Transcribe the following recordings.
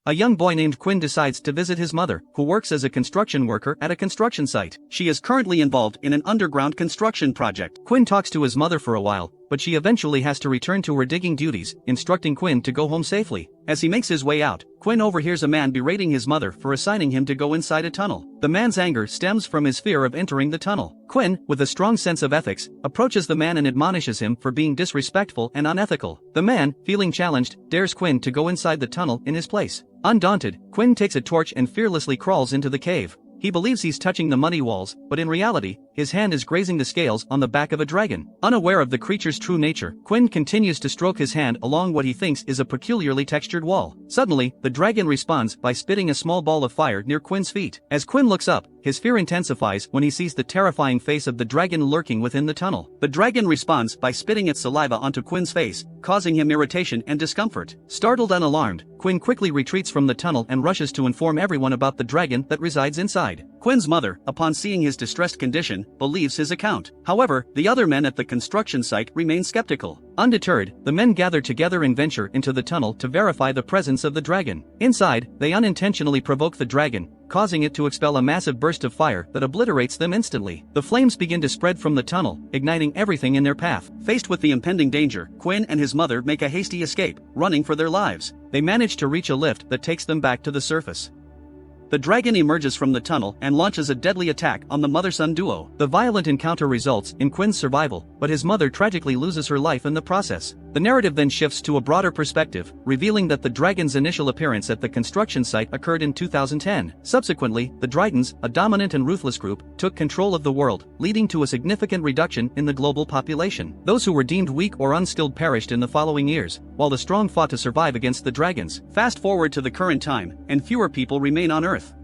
a young boy named Quinn decides to visit his mother, who works as a construction worker at a construction site. She is currently involved in an underground construction project. Quinn talks to his mother for a while, but she eventually has to return to her digging duties, instructing Quinn to go home safely. As he makes his way out, Quinn overhears a man berating his mother for assigning him to go inside a tunnel. The man's anger stems from his fear of entering the tunnel. Quinn, with a strong sense of ethics, approaches the man and admonishes him for being disrespectful and unethical. The man, feeling challenged, dares Quinn to go inside the tunnel in his place. Undaunted, Quinn takes a torch and fearlessly crawls into the cave. He believes he's touching the muddy walls, but in reality, his hand is grazing the scales on the back of a dragon. Unaware of the creature's true nature, Quinn continues to stroke his hand along what he thinks is a peculiarly textured wall. Suddenly, the dragon responds by spitting a small ball of fire near Quinn's feet. As Quinn looks up, his fear intensifies when he sees the terrifying face of the dragon lurking within the tunnel. The dragon responds by spitting its saliva onto Quinn's face, causing him irritation and discomfort. Startled and alarmed, Quinn quickly retreats from the tunnel and rushes to inform everyone about the dragon that resides inside. Quinn's mother, upon seeing his distressed condition, believes his account. However, the other men at the construction site remain skeptical. Undeterred, the men gather together and venture into the tunnel to verify the presence of the dragon. Inside, they unintentionally provoke the dragon, causing it to expel a massive burst of fire that obliterates them instantly. The flames begin to spread from the tunnel, igniting everything in their path. Faced with the impending danger, Quinn and his mother make a hasty escape, running for their lives. They manage to reach a lift that takes them back to the surface. The dragon emerges from the tunnel and launches a deadly attack on the mother-son duo. The violent encounter results in Quinn's survival, but his mother tragically loses her life in the process. The narrative then shifts to a broader perspective, revealing that the dragon's initial appearance at the construction site occurred in 2010. Subsequently, the Drytons, a dominant and ruthless group, took control of the world, leading to a significant reduction in the global population. Those who were deemed weak or unskilled perished in the following years, while the strong fought to survive against the dragons. Fast forward to the current time, and fewer people remain on Earth.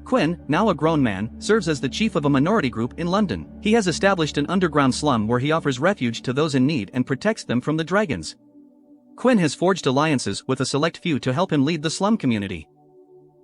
Quinn, now a grown man, serves as the chief of a minority group in London. He has established an underground slum where he offers refuge to those in need and protects them from the dragons. Quinn has forged alliances with a select few to help him lead the slum community.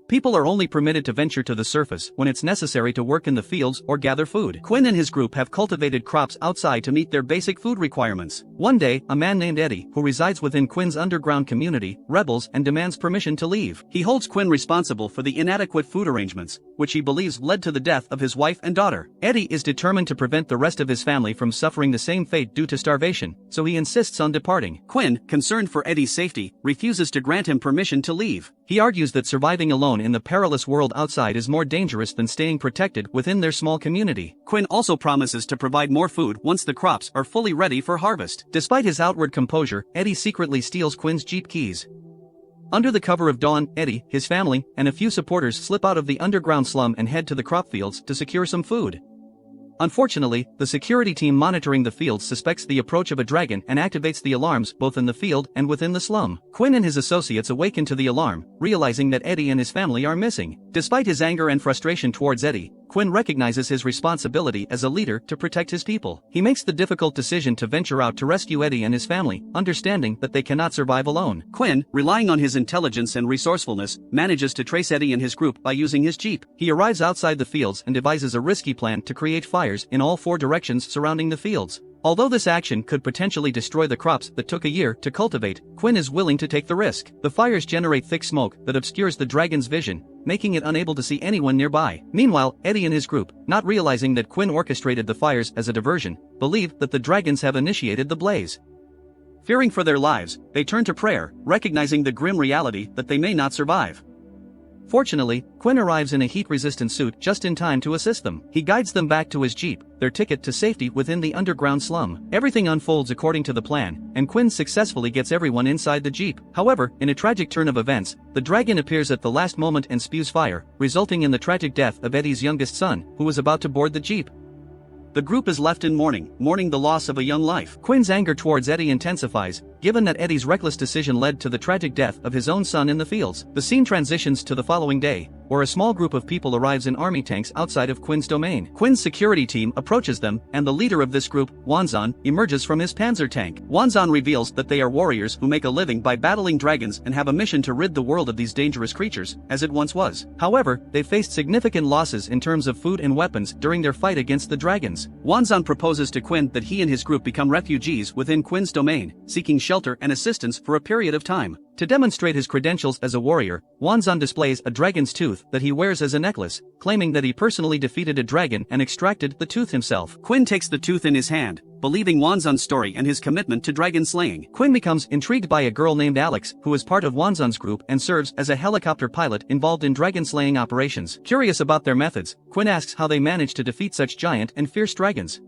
People are only permitted to venture to the surface when it's necessary to work in the fields or gather food. Quinn and his group have cultivated crops outside to meet their basic food requirements. One day, a man named Eddie, who resides within Quinn's underground community, rebels and demands permission to leave. He holds Quinn responsible for the inadequate food arrangements, which he believes led to the death of his wife and daughter. Eddie is determined to prevent the rest of his family from suffering the same fate due to starvation, so he insists on departing. Quinn, concerned for Eddie's safety, refuses to grant him permission to leave. He argues that surviving alone in the perilous world outside is more dangerous than staying protected within their small community. Quinn also promises to provide more food once the crops are fully ready for harvest. Despite his outward composure, Eddie secretly steals Quinn's Jeep keys. Under the cover of dawn, Eddie, his family, and a few supporters slip out of the underground slum and head to the crop fields to secure some food. Unfortunately, the security team monitoring the fields suspects the approach of a dragon and activates the alarms both in the field and within the slum. Quinn and his associates awaken to the alarm, realizing that Eddie and his family are missing. Despite his anger and frustration towards Eddie, Quinn recognizes his responsibility as a leader to protect his people. He makes the difficult decision to venture out to rescue Eddie and his family, understanding that they cannot survive alone. Quinn, relying on his intelligence and resourcefulness, manages to trace Eddie and his group by using his jeep. He arrives outside the fields and devises a risky plan to create fires in all four directions surrounding the fields. Although this action could potentially destroy the crops that took a year to cultivate, Quinn is willing to take the risk. The fires generate thick smoke that obscures the dragon's vision, making it unable to see anyone nearby. Meanwhile, Eddie and his group, not realizing that Quinn orchestrated the fires as a diversion, believe that the dragons have initiated the blaze. Fearing for their lives, they turn to prayer, recognizing the grim reality that they may not survive. Fortunately, Quinn arrives in a heat-resistant suit just in time to assist them. He guides them back to his jeep, their ticket to safety within the underground slum. Everything unfolds according to the plan, and Quinn successfully gets everyone inside the jeep. However, in a tragic turn of events, the dragon appears at the last moment and spews fire, resulting in the tragic death of Eddie's youngest son, who was about to board the jeep. The group is left in mourning the loss of a young life. Quinn's anger towards Eddie intensifies, given that Eddie's reckless decision led to the tragic death of his own son in the fields. The scene transitions to the following day, where a small group of people arrives in army tanks outside of Quinn's domain. Quinn's security team approaches them, and the leader of this group, Wanzan, emerges from his panzer tank. Wanzan reveals that they are warriors who make a living by battling dragons and have a mission to rid the world of these dangerous creatures, as it once was. However, they faced significant losses in terms of food and weapons during their fight against the dragons. Wanzan proposes to Quinn that he and his group become refugees within Quinn's domain, seeking shelter and assistance for a period of time. To demonstrate his credentials as a warrior, Wanzan displays a dragon's tooth that he wears as a necklace, claiming that he personally defeated a dragon and extracted the tooth himself. Quinn takes the tooth in his hand, believing Wanzan's story and his commitment to dragon slaying. Quinn becomes intrigued by a girl named Alex, who is part of Wanzan's group and serves as a helicopter pilot involved in dragon slaying operations. Curious about their methods, Quinn asks how they managed to defeat such giant and fierce dragons.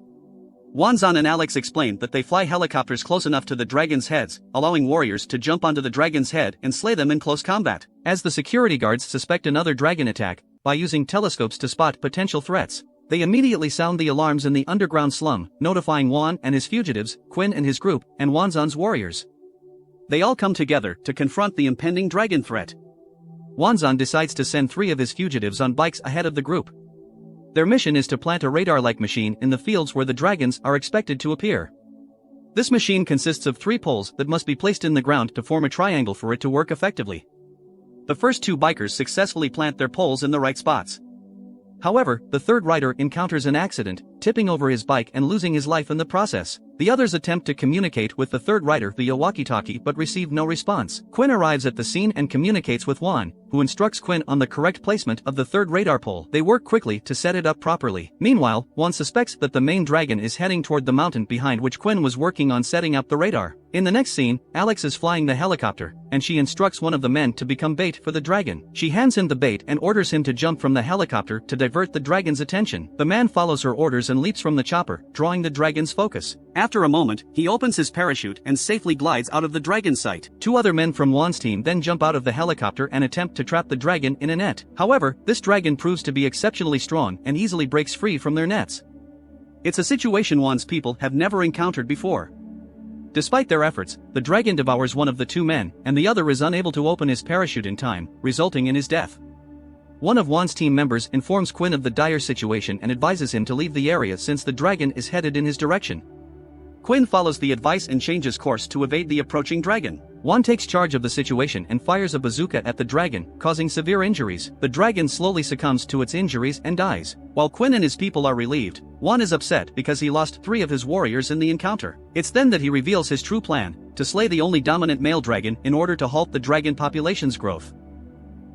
Wanzan and Alex explain that they fly helicopters close enough to the dragon's heads, allowing warriors to jump onto the dragon's head and slay them in close combat. As the security guards suspect another dragon attack, by using telescopes to spot potential threats, they immediately sound the alarms in the underground slum, notifying Wan and his fugitives, Quinn and his group, and Wanzan's warriors. They all come together to confront the impending dragon threat. Wanzan decides to send 3 of his fugitives on bikes ahead of the group. Their mission is to plant a radar-like machine in the fields where the dragons are expected to appear. This machine consists of 3 poles that must be placed in the ground to form a triangle for it to work effectively. The first 2 bikers successfully plant their poles in the right spots. However, the third rider encounters an accident, tipping over his bike and losing his life in the process. The others attempt to communicate with the third rider via walkie-talkie but receive no response. Quinn arrives at the scene and communicates with Wan, who instructs Quinn on the correct placement of the third radar pole. They work quickly to set it up properly. Meanwhile, Wan suspects that the main dragon is heading toward the mountain behind which Quinn was working on setting up the radar. In the next scene, Alex is flying the helicopter, and she instructs one of the men to become bait for the dragon. She hands him the bait and orders him to jump from the helicopter to divert the dragon's attention. The man follows her orders and leaps from the chopper, drawing the dragon's focus. After a moment, he opens his parachute and safely glides out of the dragon's sight. 2 other men from Wan's team then jump out of the helicopter and attempt to trap the dragon in a net. However, this dragon proves to be exceptionally strong and easily breaks free from their nets. It's a situation Wan's people have never encountered before. Despite their efforts, the dragon devours one of the 2 men, and the other is unable to open his parachute in time, resulting in his death. One of Wan's team members informs Quinn of the dire situation and advises him to leave the area since the dragon is headed in his direction. Quinn follows the advice and changes course to evade the approaching dragon. Wan takes charge of the situation and fires a bazooka at the dragon, causing severe injuries. The dragon slowly succumbs to its injuries and dies. While Quinn and his people are relieved, Wan is upset because he lost 3 of his warriors in the encounter. It's then that he reveals his true plan, to slay the only dominant male dragon in order to halt the dragon population's growth.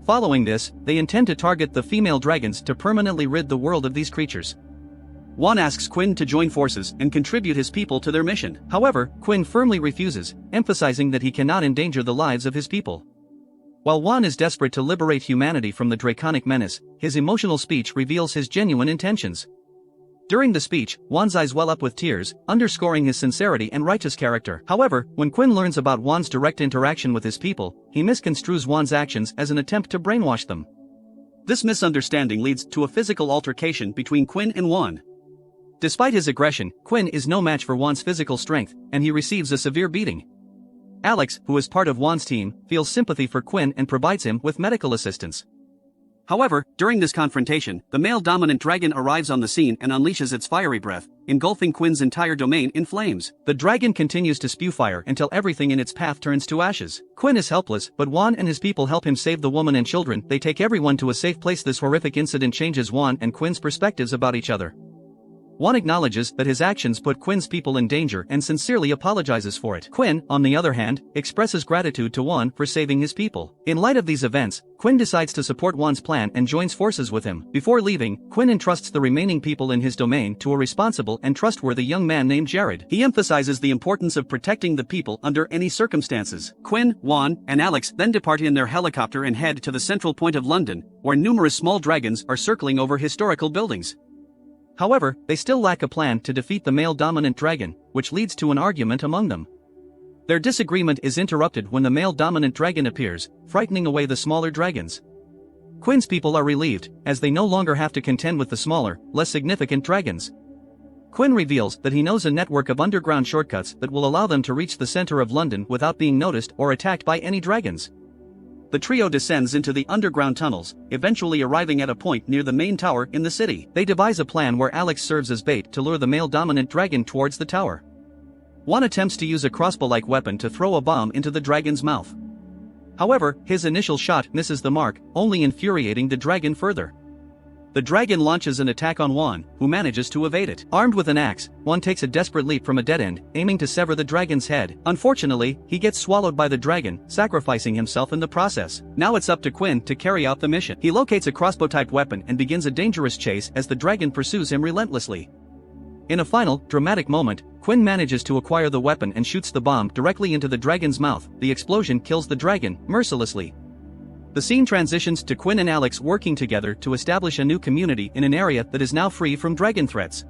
Following this, they intend to target the female dragons to permanently rid the world of these creatures. Wan asks Quinn to join forces and contribute his people to their mission. However, Quinn firmly refuses, emphasizing that he cannot endanger the lives of his people. While Wan is desperate to liberate humanity from the draconic menace, his emotional speech reveals his genuine intentions. During the speech, Wan's eyes well up with tears, underscoring his sincerity and righteous character. However, when Quinn learns about Wan's direct interaction with his people, he misconstrues Wan's actions as an attempt to brainwash them. This misunderstanding leads to a physical altercation between Quinn and Wan. Despite his aggression, Quinn is no match for Wan's physical strength, and he receives a severe beating. Alex, who is part of Wan's team, feels sympathy for Quinn and provides him with medical assistance. However, during this confrontation, the male dominant dragon arrives on the scene and unleashes its fiery breath, engulfing Quinn's entire domain in flames. The dragon continues to spew fire until everything in its path turns to ashes. Quinn is helpless, but Wan and his people help him save the woman and children. They take everyone to a safe place. This horrific incident changes Wan and Quinn's perspectives about each other. Wan acknowledges that his actions put Quinn's people in danger and sincerely apologizes for it. Quinn, on the other hand, expresses gratitude to Wan for saving his people. In light of these events, Quinn decides to support Wan's plan and joins forces with him. Before leaving, Quinn entrusts the remaining people in his domain to a responsible and trustworthy young man named Jared. He emphasizes the importance of protecting the people under any circumstances. Quinn, Wan, and Alex then depart in their helicopter and head to the central point of London, where numerous small dragons are circling over historical buildings. However, they still lack a plan to defeat the male dominant dragon, which leads to an argument among them. Their disagreement is interrupted when the male dominant dragon appears, frightening away the smaller dragons. Quinn's people are relieved, as they no longer have to contend with the smaller, less significant dragons. Quinn reveals that he knows a network of underground shortcuts that will allow them to reach the center of London without being noticed or attacked by any dragons. The trio descends into the underground tunnels, eventually arriving at a point near the main tower in the city. They devise a plan where Alex serves as bait to lure the male dominant dragon towards the tower. Wan attempts to use a crossbow-like weapon to throw a bomb into the dragon's mouth. However, his initial shot misses the mark, only infuriating the dragon further. The dragon launches an attack on Juan, who manages to evade it. Armed with an axe, Juan takes a desperate leap from a dead end, aiming to sever the dragon's head. Unfortunately, he gets swallowed by the dragon, sacrificing himself in the process. Now it's up to Quinn to carry out the mission. He locates a crossbow-type weapon and begins a dangerous chase as the dragon pursues him relentlessly. In a final, dramatic moment, Quinn manages to acquire the weapon and shoots the bomb directly into the dragon's mouth. The explosion kills the dragon, mercilessly. The scene transitions to Quinn and Alex working together to establish a new community in an area that is now free from dragon threats.